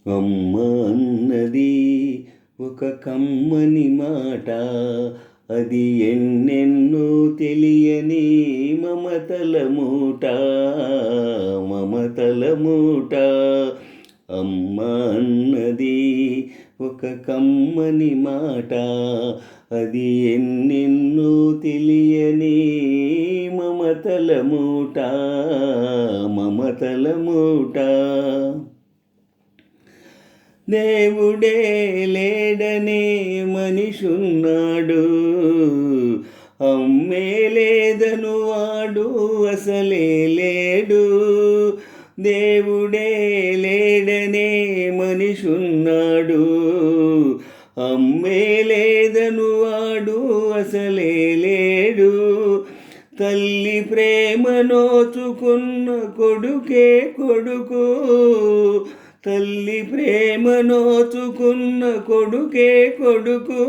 అమ్మ అన్నది ఒక కమ్మని మాట, అది ఎన్నెన్నో తెలియని మమతల మూట, మమతల మూట. అమ్మ అన్నది ఒక కమ్మని మాట, అది ఎన్నెన్నో తెలియని మమతల మూట, మమతల మూట. దేవుడే లేడనే మనిషున్నాడు, అమ్మే లేదను వాడు అసలే లేడు. దేవుడే లేడనే మనిషున్నాడు, అమ్మే లేదను వాడు అసలే లేడు. తల్లి ప్రేమ నోచుకున్న కొడుకే కొడుకు, తల్లి ప్రేమ నోచుకున్న కొడుకే కొడుకు.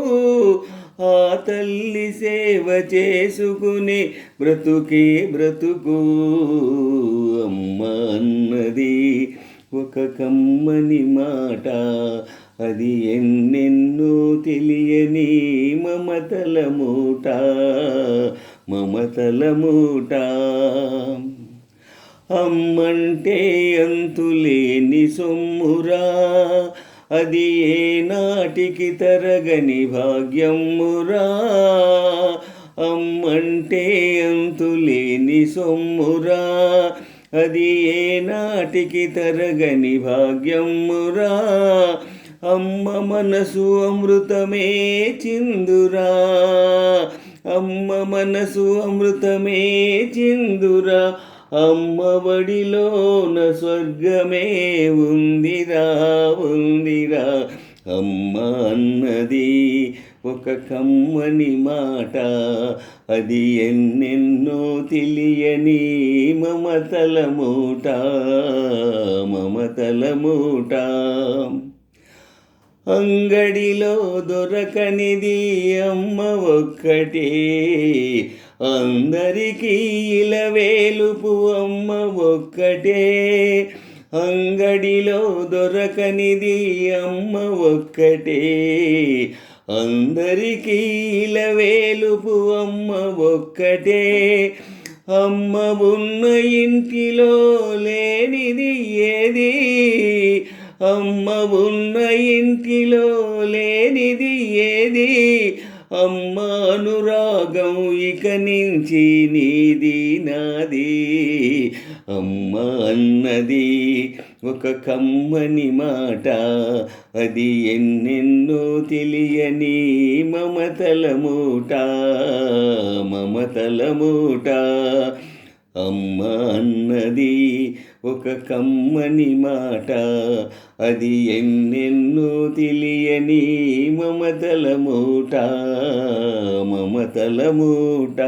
ఆ తల్లి సేవ చేసుకుని బ్రతుకే బ్రతుకు. అమ్మ అన్నది ఒక కమ్మని మాట, అది ఎన్నెన్నో తెలియని మమతల మూట, మమతల మూట. అమ్మంటే అంతులేని సొమ్మురా, అది ఏ నాటికి తరగని భాగ్యమురా. అమ్మంటే అంతులేని సొమ్మురా, అది ఏ నాటికి తరగని భాగ్యమురా. అమ్మ మనసు అమృతమే చిందురా, అమ్మ మనసు అమృతమే చిందురా. అమ్మ బడిలోన స్వర్గమే ఉందిరా, ఉందిరా. అమ్మ అన్నది ఒక కమ్మని మాట, అది ఎన్నెన్నో తెలియని మమతల మూట, మమతల మూట. అంగడిలో దొరకనిది అమ్మ ఒక్కటే, అందరికీ ఇలవేలుపు అమ్మ ఒక్కటే. అంగడిలో దొరకనిది అమ్మ ఒక్కటే, అందరికీ ఇలవేలుపు అమ్మ ఒక్కటే. అమ్మ ఉన్న ఇంటిలో లేనిది ఏది, అమ్మ ఉన్న ఇంటిలో లేనిది ఏది. అమ్మ అనురాగం ఇక నుంచి నీది నాది. అమ్మ అన్నది ఒక కమ్మని మాట, అది ఎన్నెన్నో తెలియని మమతల మూట, మమతల మూట. అమ్మ అన్నది ఒక కమ్మని మాట, అది ఎన్నెన్నో తెలియని మమతల మూట, మమతల మూట.